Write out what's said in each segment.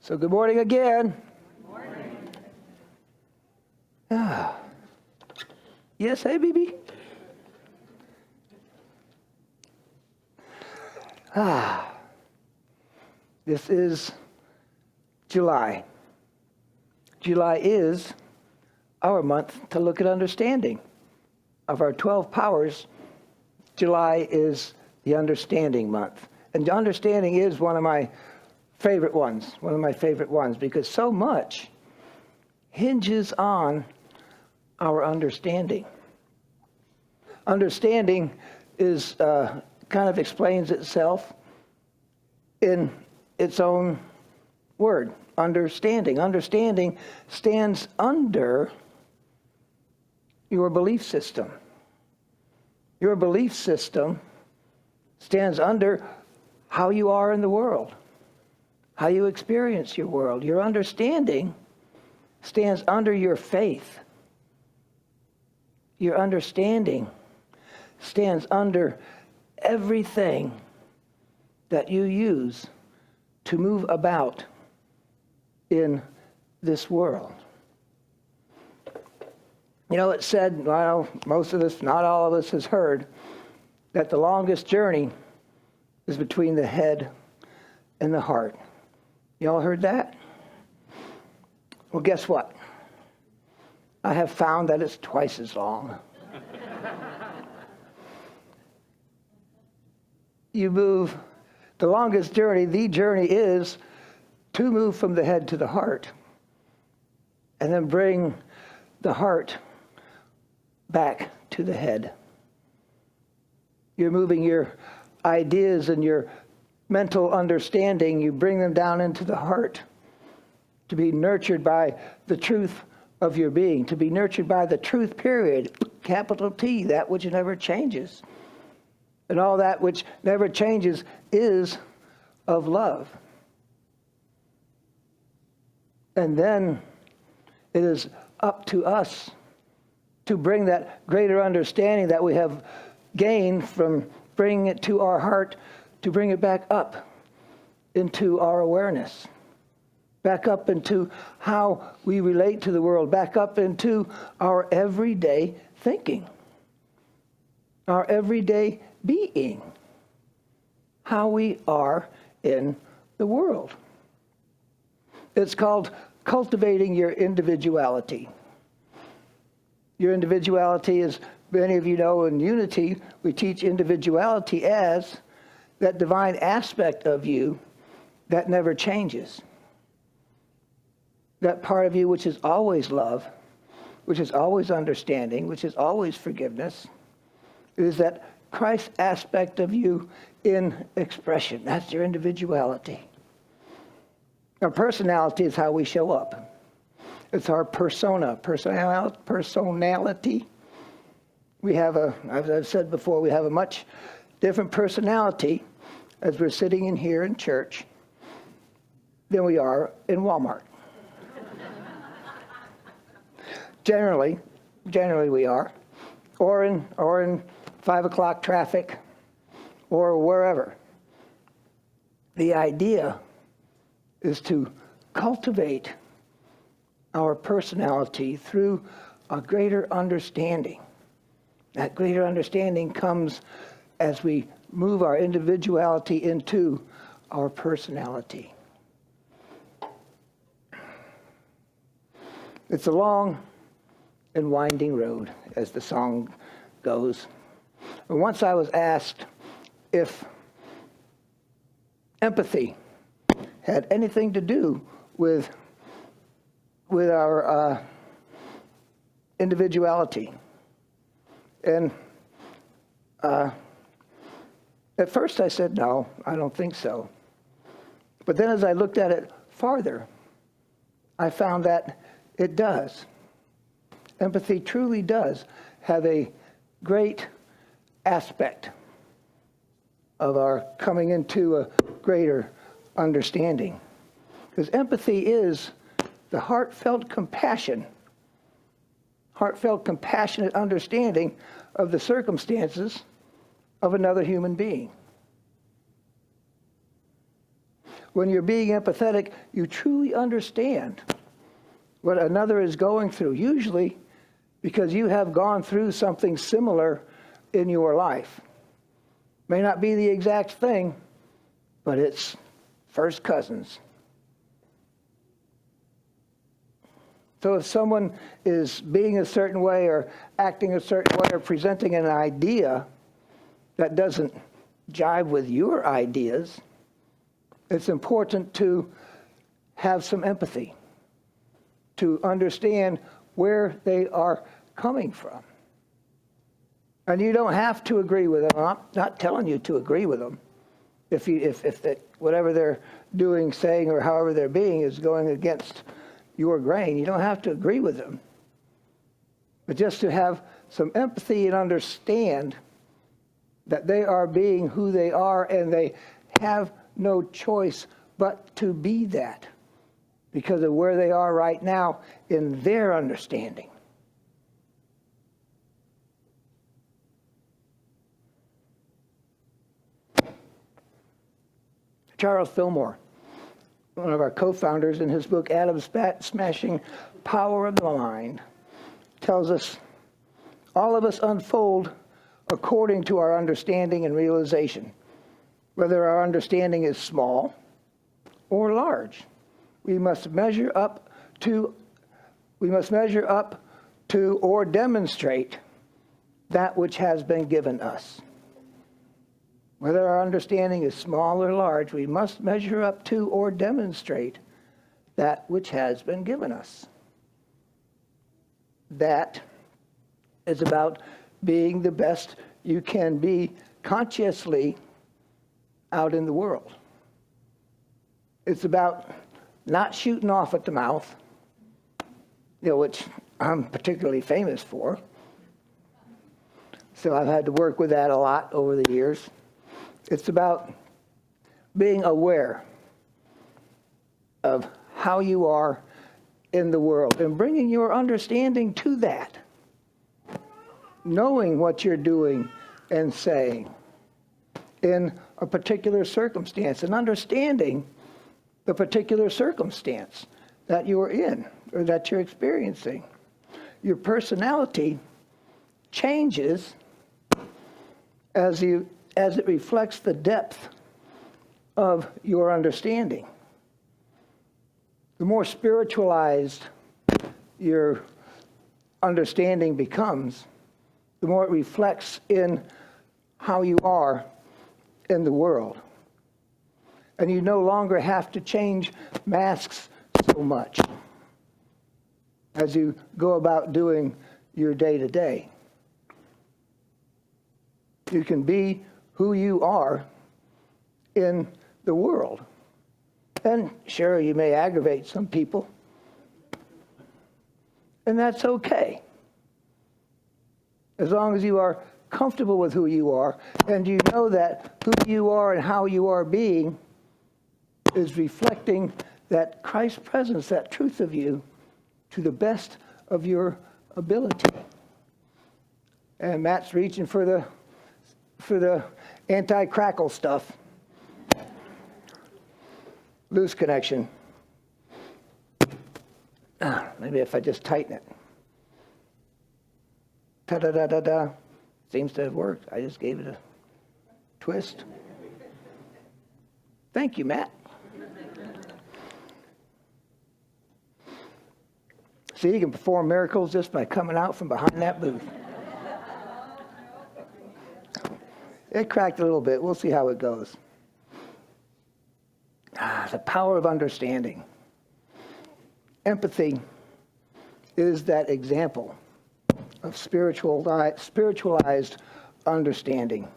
So good morning again. Good morning. Yes, hey, BB. This is July. July is our month to look at understanding. Of our 12 powers, July is the understanding month. And understanding is one of my favorite ones, because so much hinges on our understanding. Understanding is kind of explains itself in its own word, understanding. Understanding stands under your belief system. Your belief system stands under how you are in the world, how you experience your world. Your understanding stands under your faith. Your understanding stands under everything that you use to move about in this world. You know, it's said, well, most of us, not all of us has heard, that the longest journey is between the head and the heart. Y'all heard that? Well, guess what? I have found that it's twice as long. You move, the longest journey, the journey is to move from the head to the heart and then bring the heart back to the head. You're moving your ideas and your mental understanding, you bring them down into the heart to be nurtured by the truth of your being, to be nurtured by the truth, period, capital T, that which never changes. And all that which never changes is of love. And then it is up to us to bring that greater understanding that we have gained from bringing it to our heart, to bring it back up into our awareness, back up into how we relate to the world, back up into our everyday thinking, our everyday being, how we are in the world. It's called cultivating your individuality. Your individuality, as many of you know, in Unity, we teach individuality as that divine aspect of you that never changes. That part of you which is always love, which is always understanding, which is always forgiveness. It is that Christ aspect of you in expression. That's your individuality. Our personality is how we show up. It's our personality. We have as I've said before, we have a much different personality as we're sitting in here in church than we are in Walmart. Generally we are, or in 5 o'clock traffic, or wherever. The idea is to cultivate our personality through a greater understanding. That greater understanding comes as we move our individuality into our personality. It's a long and winding road, as the song goes. And once I was asked if empathy had anything to do with our individuality. And at first I said, no, I don't think so. But then as I looked at it farther, I found that it does. Empathy truly does have a great aspect of our coming into a greater understanding. Because empathy is the heartfelt compassionate understanding of the circumstances of another human being. When you're being empathetic, you truly understand what another is going through, usually because you have gone through something similar in your life. May not be the exact thing, but it's first cousins. So if someone is being a certain way or acting a certain way or presenting an idea that doesn't jive with your ideas, it's important to have some empathy, to understand where they are coming from. And you don't have to agree with them. I'm not telling you to agree with them. If whatever they're doing, saying, or however they're being is going against your grain, you don't have to agree with them. But just to have some empathy and understand that they are being who they are, and they have no choice but to be that because of where they are right now in their understanding. Charles Fillmore, one of our co-founders, in his book, Atom Smashing Power of the Mind, tells us, all of us unfold according to our understanding and realization. Whether our understanding is small or large, we must measure up to or demonstrate that which has been given us. Whether our understanding is small or large, we must measure up to or demonstrate that which has been given us. That is about being the best you can be consciously out in the world. It's about not shooting off at the mouth, which I'm particularly famous for. So I've had to work with that a lot over the years. It's about being aware of how you are in the world and bringing your understanding to that. Knowing what you're doing and saying in a particular circumstance and understanding the particular circumstance that you're in or that you're experiencing. Your personality changes as it reflects the depth of your understanding. The more spiritualized your understanding becomes, the more it reflects in how you are in the world. And you no longer have to change masks so much as you go about doing your day-to-day. You can be who you are in the world. And sure, you may aggravate some people, and that's okay. As long as you are comfortable with who you are, and you know that who you are and how you are being is reflecting that Christ's presence, that truth of you, to the best of your ability. And Matt's reaching for the anti-crackle stuff. Loose connection. Maybe if I just tighten it. Ta-da-da-da-da. Seems to have worked. I just gave it a twist. Thank you, Matt. See, you can perform miracles just by coming out from behind that booth. It cracked a little bit. We'll see how it goes. The power of understanding. Empathy is that example of spiritualized understanding.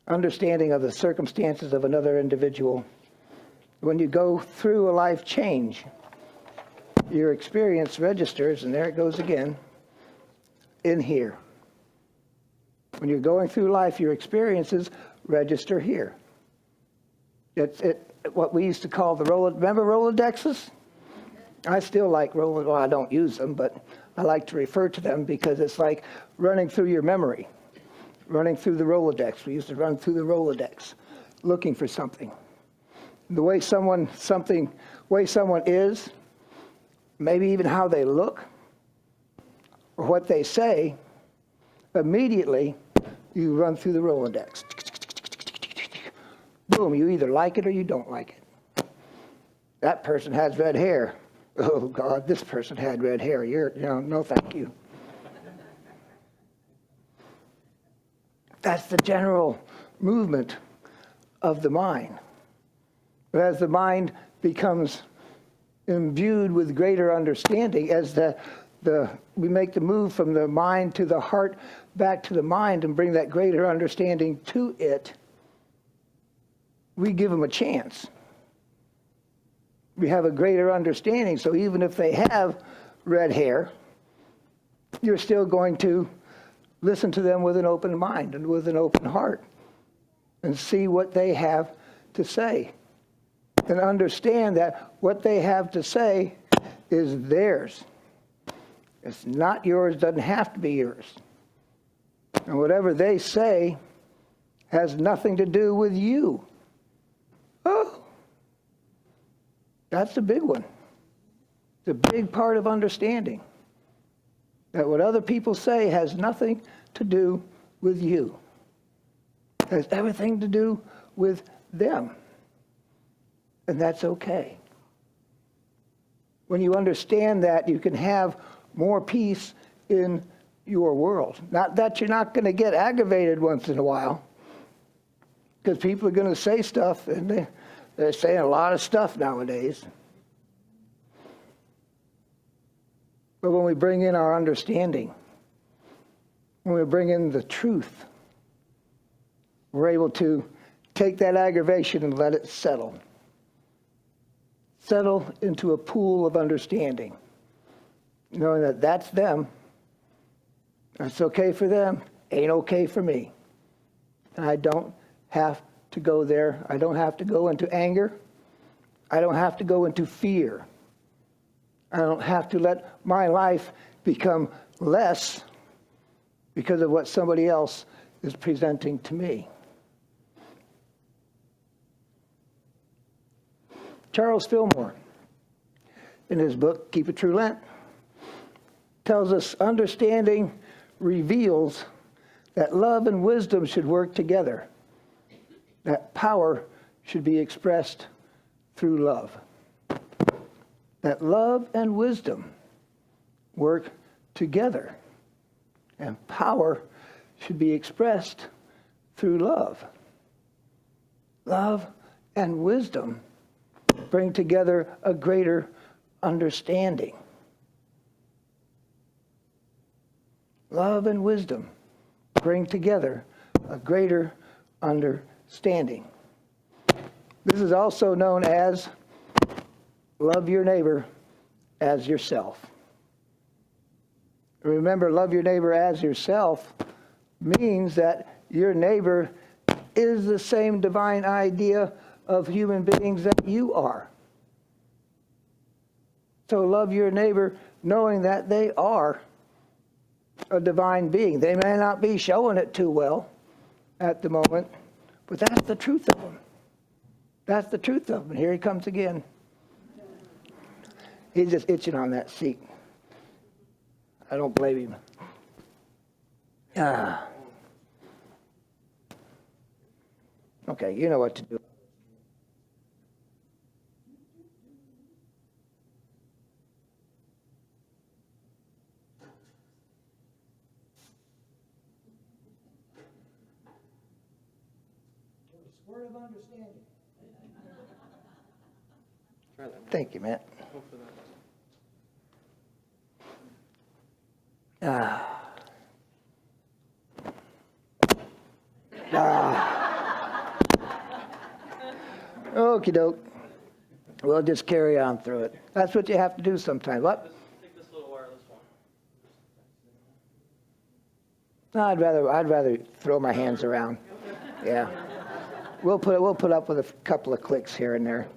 Understanding of the circumstances of another individual. When you go through a life change, your experience registers, and there it goes again, in here. When you're going through life, your experiences register here. It's what we used to call the remember Rolodexes? I still like Rolodex. Well, I don't use them, but I like to refer to them because it's like running through your memory, running through the Rolodex. We used to run through the Rolodex looking for something. the way someone is, maybe even how they look or what they say, immediately you run through the Rolodex. Boom, you either like it or you don't like it. That person has red hair. Oh God, this person had red hair. No thank you. That's the general movement of the mind. But as the mind becomes imbued with greater understanding, as we make the move from the mind to the heart back to the mind and bring that greater understanding to it, we give them a chance. We have a greater understanding. So even if they have red hair, you're still going to listen to them with an open mind and with an open heart and see what they have to say. And understand that what they have to say is theirs. It's not yours, doesn't have to be yours. And whatever they say has nothing to do with you. Oh, that's the big one. It's a big part of understanding. That what other people say has nothing to do with you. It has everything to do with them. And that's okay. When you understand that, you can have more peace in your world. Not that you're not going to get aggravated once in a while, because people are going to say stuff, and they're saying a lot of stuff nowadays. But when we bring in our understanding, when we bring in the truth, we're able to take that aggravation and let it settle. Settle into a pool of understanding, knowing that that's them. That's okay for them, ain't okay for me. And I don't have to go there. I don't have to go into anger. I don't have to go into fear. I don't have to let my life become less because of what somebody else is presenting to me. Charles Fillmore, in his book, Keep It True Lent, tells us understanding reveals that love and wisdom should work together, that power should be expressed through love. That love and wisdom work together, and power should be expressed through love. Love and wisdom bring together a greater understanding. Love and wisdom bring together a greater understanding. This is also known as love your neighbor as yourself. Remember, love your neighbor as yourself means that your neighbor is the same divine idea of human beings that you are. So love your neighbor knowing that they are a divine being. They may not be showing it too well at the moment, but that's the truth of them. That's the truth of them. Here he comes again. He's just itching on that seat. I don't blame him. Okay, you know what to do. Word of understanding. Thank you, Matt. Okie doke. We'll just carry on through it. That's what you have to do sometimes. What? Take this little wireless one. No, I'd rather throw my hands around. Yeah. We'll put up with a couple of clicks here and there.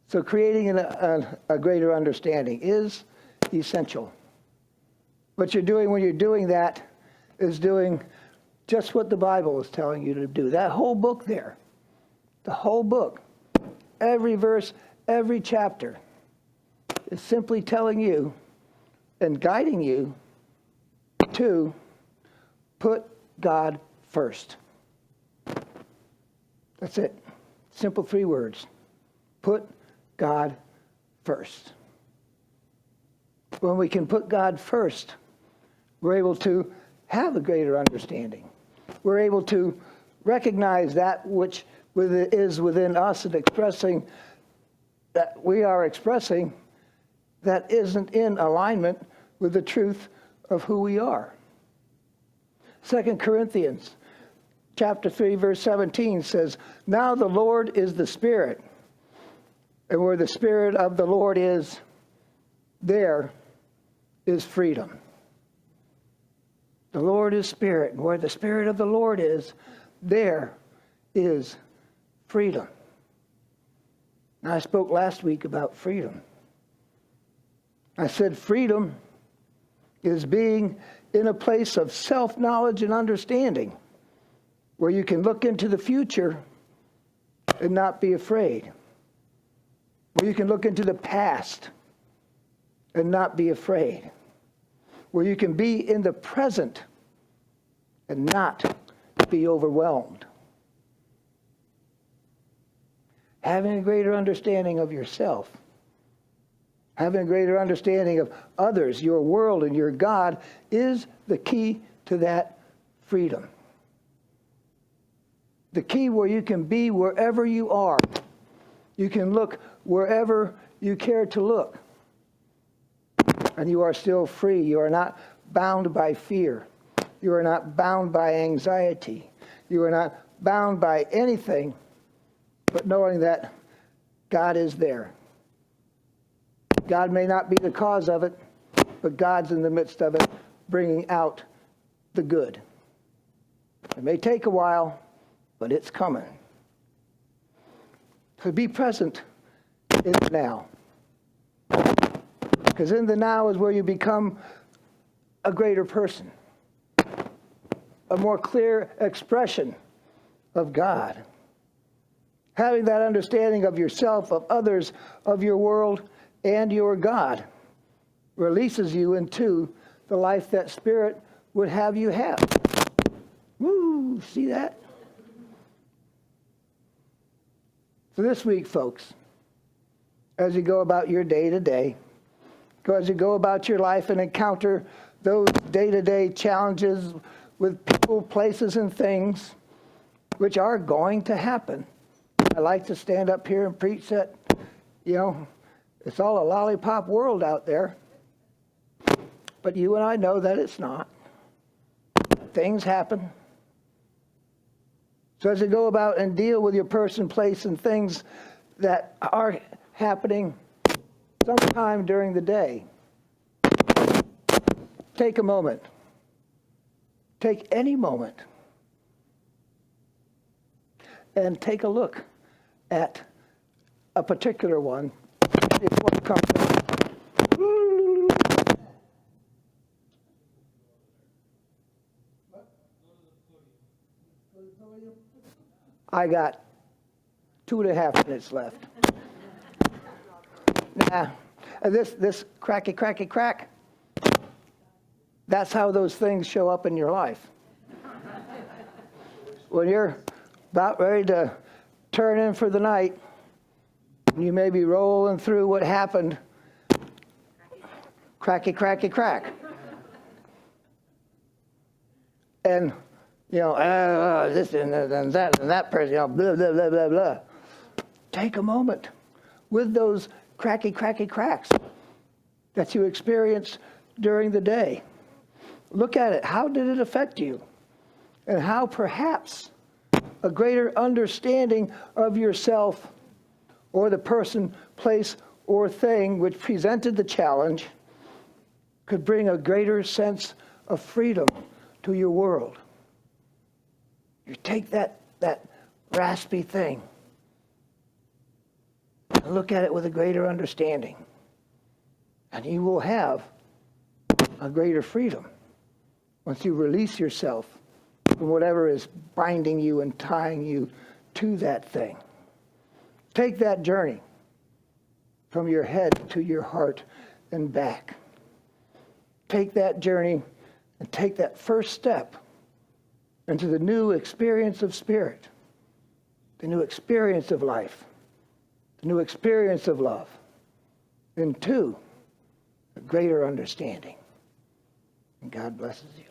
So creating a greater understanding is essential. What you're doing when you're doing that is doing just what the Bible is telling you to do. That whole book there, the whole book, every verse, every chapter is simply telling you and guiding you to put God first. That's it. Simple 3 words. Put God first. When we can put God first, we're able to have a greater understanding. We're able to recognize that which is within us and expressing that we are expressing that isn't in alignment with the truth of who we are. 2 Corinthians chapter 3, verse 17 says, "Now the Lord is the Spirit, and where the Spirit of the Lord is, there is freedom." The Lord is Spirit, and where the Spirit of the Lord is, there is freedom. Now, I spoke last week about freedom. I said freedom is being in a place of self-knowledge and understanding, where you can look into the future and not be afraid. Where you can look into the past and not be afraid. Where you can be in the present and not be overwhelmed. Having a greater understanding of yourself, having a greater understanding of others, your world, and your God is the key to that freedom. The key where you can be wherever you are. You can look wherever you care to look. And you are still free. You are not bound by fear. You are not bound by anxiety. You are not bound by anything but knowing that God is there. God may not be the cause of it, but God's in the midst of it, bringing out the good. It may take a while, but it's coming. So be present in the now. Because in the now is where you become a greater person, a more clear expression of God. Having that understanding of yourself, of others, of your world, and your God releases you into the life that Spirit would have you have. Woo! See that? So this week, folks, as you go about your day-to-day, as you go about your life and encounter those day-to-day challenges with people, places, and things, which are going to happen. I like to stand up here and preach that, it's all a lollipop world out there. But you and I know that it's not. Things happen. So as you go about and deal with your person, place, and things that are happening sometime during the day, take a moment. Take any moment. And take a look at a particular one. I got 2.5 minutes left. Nah, this cracky crack, that's how those things show up in your life. When you're about ready to turn in for the night, you may be rolling through what happened. Cracky crack. And, this and that and that person, blah, blah, blah, blah, blah. Take a moment with those cracky cracks that you experienced during the day. Look at it. How did it affect you? And how perhaps a greater understanding of yourself or the person, place, or thing which presented the challenge could bring a greater sense of freedom to your world. You take that raspy thing and look at it with a greater understanding, and you will have a greater freedom once you release yourself from whatever is binding you and tying you to that thing. Take that journey from your head to your heart and back. Take that journey and take that first step into the new experience of spirit, the new experience of life, the new experience of love, and two, a greater understanding. And God blesses you.